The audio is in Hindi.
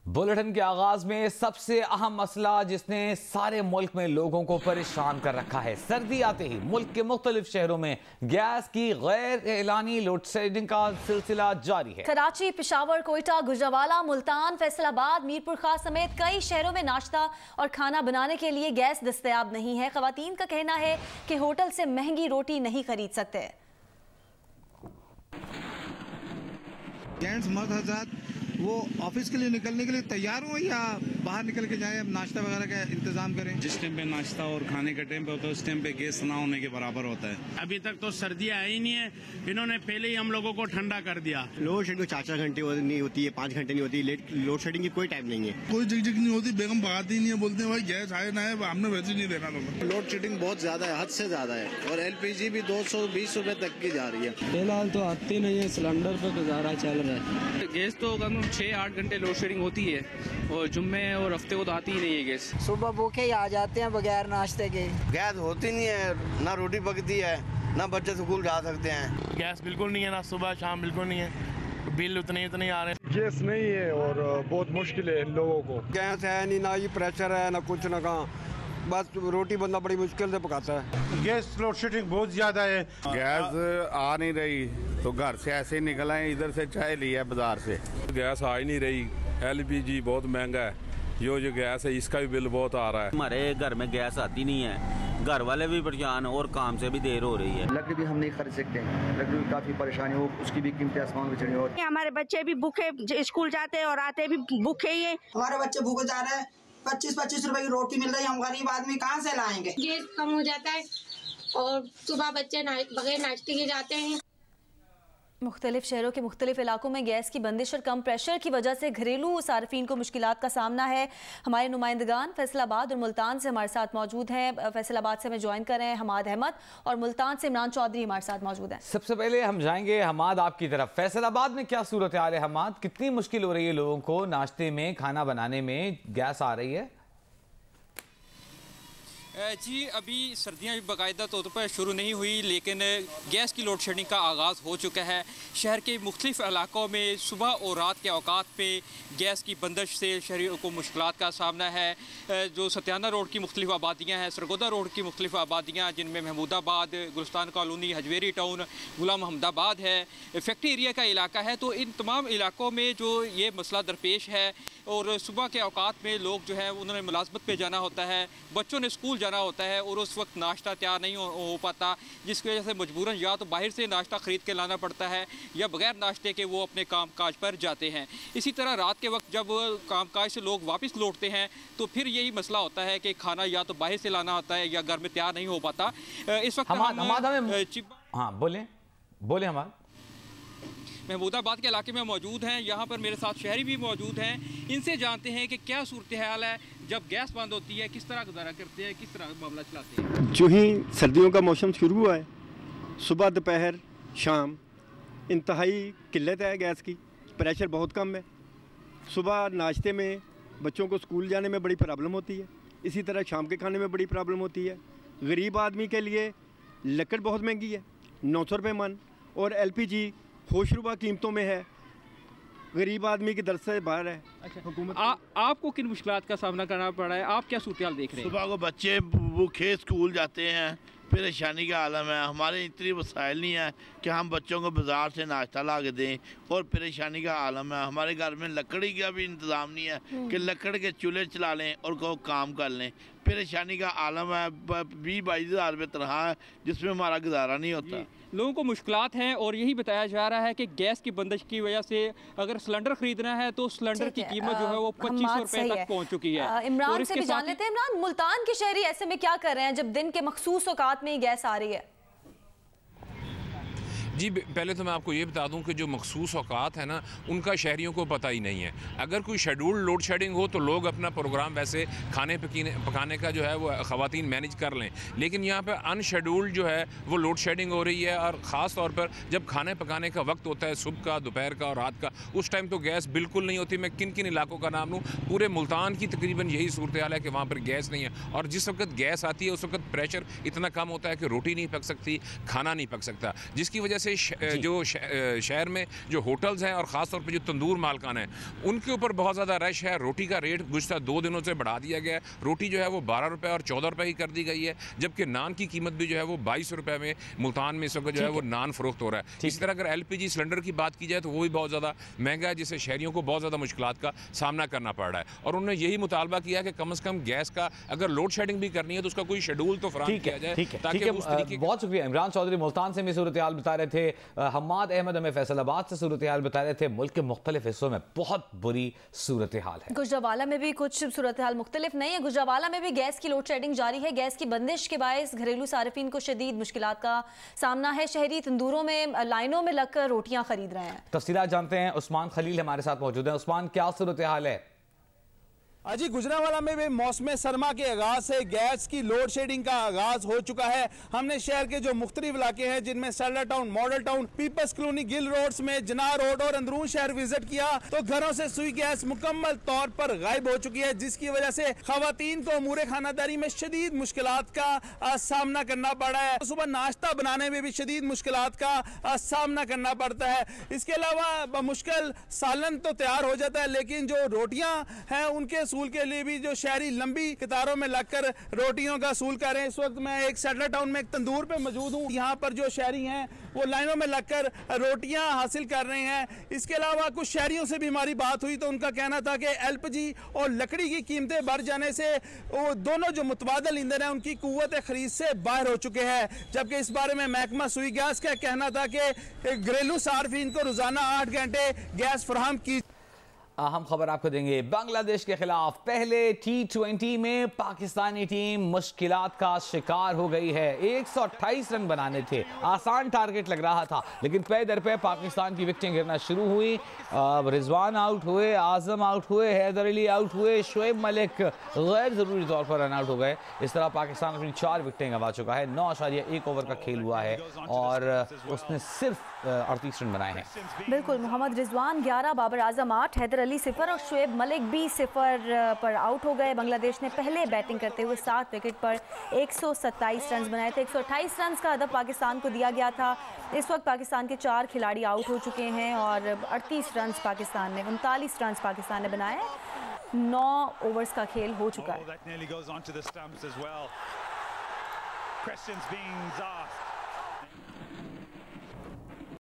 बुलेटिन के आगाज में सबसे अहम मसला जिसने सारे मुल्क में लोगों को परेशान कर रखा है। सर्दी आते ही मुल्क के मुख्तलिफ शहरों में गैस की गैर एलानी लोड शेडिंग का सिलसिला जारी है। कराची, पेशावर, कोयटा, गुजरावाला, मुल्तान, फैसलाबाद, मीरपुर खास समेत कई शहरों में नाश्ता और खाना बनाने के लिए गैस दस्तयाब नहीं है। खवातीन का कहना है कि होटल से महंगी रोटी नहीं खरीद सकते। जेंट्स मर्द हज़रात वो ऑफिस के लिए निकलने के लिए तैयार हो या बाहर निकल के जाए, नाश्ता वगैरह का इंतजाम करें। जिस टाइम पे नाश्ता और खाने का टाइम पे होता है उस टाइम पे गैस ना होने के बराबर होता है। अभी तक तो सर्दियाँ आई नहीं है, इन्होंने पहले ही हम लोगों को ठंडा कर दिया। लोड शेडिंग 4-4 घंटे नहीं होती है, 5 घंटे नहीं होती। लोड शेडिंग की कोई टाइम नहीं है, कोई झिकझिक नहीं होती। बेगम भगाती नहीं है, बोलते हैं भाई गैस आए ना है, हमने वैसे नहीं देना। लोड शेडिंग बहुत ज्यादा है, हद से ज्यादा है, और LPG भी 220 रुपए तक की जा रही है। फिलहाल तो आती नहीं है, सिलेंडर पे गुजारा चल रहा है। गैस तो कम 6-8 घंटे लोड शेडिंग होती है और जुम्मे और हफ्ते को तो आती ही नहीं है गैस। सुबह भूखे ही आ जाते हैं बगैर नाश्ते के। गैस होती नहीं है, ना रोटी पकती है, ना बच्चे स्कूल जा सकते हैं। गैस बिल्कुल नहीं है, ना सुबह शाम बिल्कुल नहीं है, बिल उतने आ रहे हैं। गैस नहीं है और बहुत मुश्किल है इन लोगों को। गैस है नहीं, ना ये प्रेशर है, ना कुछ ना कहाँ, बस रोटी बंदा बड़ी मुश्किल से पकाता है। गैस लोड शेडिंग बहुत ज्यादा है। गैस आ नहीं रही तो घर से ऐसे निकल आए, इधर से चाय लिया बाजार से। गैस आ ही नहीं रही, LPG बहुत महंगा है, जो गैस है इसका भी बिल बहुत आ रहा है। हमारे घर में गैस आती नहीं है, घर वाले भी परेशान और काम से भी देर हो रही है। लकड़ी भी हम नहीं खरीद सकते, लकड़ी भी काफी परेशानी हो, उसकी भी कीमतें आसमान पे चढ़ी हो। हमारे बच्चे भी भूखे स्कूल जाते हैं और आते भी भूखे ही है। हमारे बच्चे भूखे जा रहे हैं, 25-25 रुपए की रोटी मिल रही है, हम गरीब आदमी कहाँ से लाएंगे। गैस कम हो जाता है और सुबह बच्चे बगैर नाश्ते के जाते हैं। मुख्तलिफ शहरों के मुख्तलिफ इलाकों में गैस की बंदिश और कम प्रेशर की वजह से घरेलू सार्फिन को मुश्किलात का सामना है। हमारे नुमाइंदगान फैसलाबाद और मुल्तान से हमारे साथ मौजूद हैं। फैसलाबाद से हमें ज्वाइन कर रहे हैं हमाद अहमद और मुल्तान से इमरान चौधरी हमारे साथ मौजूद हैं। सबसे पहले हम जाएंगे हमाद आपकी तरफ। फैसलाबाद में क्या सूरत हाल है हमाद? कितनी मुश्किल हो रही है लोगों को नाश्ते में, खाना बनाने में? गैस आ रही है? जी अभी सर्दियाँ भी बाकायदा तौर पर शुरू नहीं हुई, लेकिन गैस की लोड शेडिंग का आगाज़ हो चुका है। शहर के मुख्तलिफ इलाकों में सुबह और रात के औकात पे गैस की बंदिश से शहरियों को मुश्किलात का सामना है। जो सत्याना रोड की मुख्तलिफ आबादियाँ हैं, सरगोदा रोड की मुख्तलिफ आबादियाँ जिनमें महमूदाबाद, गुलिस्तान कॉलोनी, हजवेरी टाउन, गुलाम महमदाबाद है, फैक्ट्री एरिया का इलाका है, तो इन तमाम इलाकों में जो ये मसला दरपेश है। और सुबह के औकात में लोग जो है उन्होंने मुलाजमत पे जाना होता है, बच्चों ने स्कूल जाना होता है और उस वक्त नाश्ता तैयार नहीं हो पाता, जिसकी वजह से मजबूरन या तो बाहर से नाश्ता ख़रीद के लाना पड़ता है या बगैर नाश्ते के वो अपने काम काज पर जाते हैं। इसी तरह रात के वक्त जब काम काज से लोग वापस लौटते हैं तो फिर यही मसला होता है कि खाना या तो बाहर से लाना होता है या घर में तैयार नहीं हो पाता। इस वक्त हाँ बोले हमारे महमूदाबाद के इलाके में मौजूद हैं। यहाँ पर मेरे साथ शहरी भी मौजूद हैं, इनसे जानते हैं कि क्या सूरत हाल है, जब गैस बंद होती है किस तरह गुजारा करते हैं, किस तरह मामला चलाते हैं। जो ही सर्दियों का मौसम शुरू हुआ है, सुबह दोपहर शाम इंतहाई किल्लत है गैस की, प्रेशर बहुत कम है। सुबह नाश्ते में बच्चों को स्कूल जाने में बड़ी प्रॉब्लम होती है, इसी तरह शाम के खाने में बड़ी प्रॉब्लम होती है। गरीब आदमी के लिए लकड़ बहुत महंगी है, 900 रुपये मन, और LPG होशरुबा कीमतों में है, गरीब आदमी की दर से बाहर है। अच्छा, हुकूमत आपको किन मुश्किलात का सामना करना पड़ा है? आप क्या सूरत हाल देख रहे हैं? सुबह को बच्चे भूखे स्कूल जाते हैं, परेशानी का आलम है। हमारे इतनी वसाइल नहीं है कि हम बच्चों को बाजार से नाश्ता ला के दें, और परेशानी का आलम है। हमारे घर में लकड़ी का भी इंतज़ाम नहीं है कि लकड़ के चूल्हे चला लें और को काम कर लें। परेशानी का आलम है, 20-22 हज़ार रुपये तनख्वाह है जिसमें हमारा गुजारा नहीं होता। लोगों को मुश्किलात हैं और यही बताया जा रहा है कि गैस की बंदिश की वजह से अगर सिलेंडर खरीदना है तो सिलेंडर की कीमत जो है वो 2500 रुपये तक पहुंच चुकी है। इमरान से भी जान लेते हैं। इमरान, मुल्तान के शहरी ऐसे में क्या कर रहे हैं जब दिन के मखसूस औकात में गैस आ रही है? जी पहले तो मैं आपको ये बता दूं कि जो मखसूस औकात है ना उनका शहरियों को पता ही नहीं है। अगर कोई शेड्यूल्ड लोड शेडिंग हो तो लोग अपना प्रोग्राम वैसे खाने पकाने का जो है वो ख़वातीन मैनेज कर लें, लेकिन यहाँ पे अनशेड्यूल्ड जो है वो लोड शेडिंग हो रही है। और ख़ास तौर पर जब खाने पकाने का वक्त होता है, सुबह का, दोपहर का और रात का, उस टाइम तो गैस बिल्कुल नहीं होती। मैं किन किन इलाकों का नाम लूँ, पूरे मुल्तान की तकरीबन यही सूरत हाल है कि वहाँ पर गैस नहीं है। और जिस वक्त गैस आती है उस वक्त प्रेशर इतना कम होता है कि रोटी नहीं पक सकती, खाना नहीं पक सकता, जिसकी वजह से जो शहर में जो होटल्स हैं और ख़ास तौर पे जो तंदूर मालकान हैं उनके ऊपर बहुत ज़्यादा रश है। रोटी का रेट गुज़श्ता 2 दिनों से बढ़ा दिया गया है। रोटी जो है वो 12 रुपये और 14 रुपये की कर दी गई है, जबकि नान की कीमत भी जो है वो 22 रुपये में मुल्तान में इस वक्त जो है वो नान फरोख्त हो रहा है। इसी तरह अगर LPG सिलेंडर की बात की जाए तो वो भी बहुत ज़्यादा महंगा है, जिससे शहरियों को बहुत ज़्यादा मुश्किलात का सामना करना पड़ रहा है। और उन्होंने यही मुतालबा किया कि कम से कम गैस का अगर लोड शेडिंग भी करनी है तो उसका कोई शेड्यूल तो फराहम किया जाए। बहुत शुक्रिया। इमरान चौधरी मुल्तान से सूरत हाल बता रहे थे, हम्माद अहमद हमें फैसलाबाद से सूरत हाल बता रहे थे। मुल्क के मुख्तलिफ हिस्सों में बहुत बुरी सूरत हाल है। गुजरावाला में भी कुछ सूरत हाल मुख्तलिफ नहीं है। गुजरावाला में भी गैस की लोड शेडिंग जारी है। गैस की बंदिश के बायस घरेलू सार्फिन को शदीद मुश्किलात का सामना है। शहरी तंदूरों में लाइनों में लगकर रोटियां खरीद रहे हैं। तफसीलात जानते हैं, उस्मान खलील हमारे साथ मौजूद है। उस्मान, क्या सूरत हाल है? अजी, गुजरावाला में भी मौसम सरमा के आगाज से गैस की लोड शेडिंग का आगाज हो चुका है। हमने शहर के जो मुख्तलिफ इलाके हैं जिनमें सैलर town, model town, people's colony, Gill roads में जना रोड और अंदरून शहर विजिट किया तो घरों से सुई गैस मुकम्मल तौर पर गायब हो चुकी है, जिसकी वजह से खवातीन को अमूर खानादारी में शदीद मुश्किलात का सामना करना पड़ा है। सुबह नाश्ता बनाने में भी शदीद मुश्किलात का सामना करना पड़ता है। इसके अलावा मुश्किल सालन तो तैयार हो जाता है, लेकिन जो रोटियां हैं उनके सूल के लिए भी जो शहरी लंबी कतारों में लगकर रोटियों का सूल कर रहे हैं। इस वक्त मैं एक सैटलर टाउन में एक तंदूर पे मौजूद हूँ। यहाँ पर जो शहरी हैं वो लाइनों में लगकर रोटियां हासिल कर रहे हैं। इसके अलावा कुछ शहरियों से भी हमारी बात हुई तो उनका कहना था कि LPG और लकड़ी की कीमतें बढ़ जाने से वो दोनों जो मुतबादल ईंधन है उनकी कुव्वत खरीद से बाहर हो चुके हैं। जबकि इस बारे में महकमा सुई गैस का कहना था कि घरेलू सार्फिन को रोजाना 8 घंटे गैस फराहम की। अहम खबर आपको देंगे। बांग्लादेश के खिलाफ पहले T20 में पाकिस्तानी टीम मुश्किलात का शिकार हो गई है। 128 रन बनाने थे, आसान टारगेट लग रहा था, लेकिन पे दर पे पाकिस्तान की विकेटें गिरना शुरू हुई। रिजवान आउट हुए, आजम आउट हुए, हैदर अली आउट हुए, शोएब मलिक गैर ज़रूरी तौर पर रन आउट हो गए। इस तरह पाकिस्तान अपनी 4 विकेटें गंवा चुका है। 9.1 ओवर का खेल हुआ है और उसने सिर्फ 38 रन बनाए हैं। बिल्कुल, मोहम्मद रिजवान 11, बाबर आजम 8, हैदर अली 0 और शोएब मलिक भी 0 पर आउट हो गए। बांग्लादेश ने पहले बैटिंग करते हुए 7 विकेट पर 127 रन बनाए थे। 128 रन का हदफ पाकिस्तान को दिया गया था। इस वक्त पाकिस्तान के 4 खिलाड़ी आउट हो चुके हैं और 38 रन पाकिस्तान ने 39 रन पाकिस्तान ने बनाए। 9 ओवर्स का खेल हो चुका है।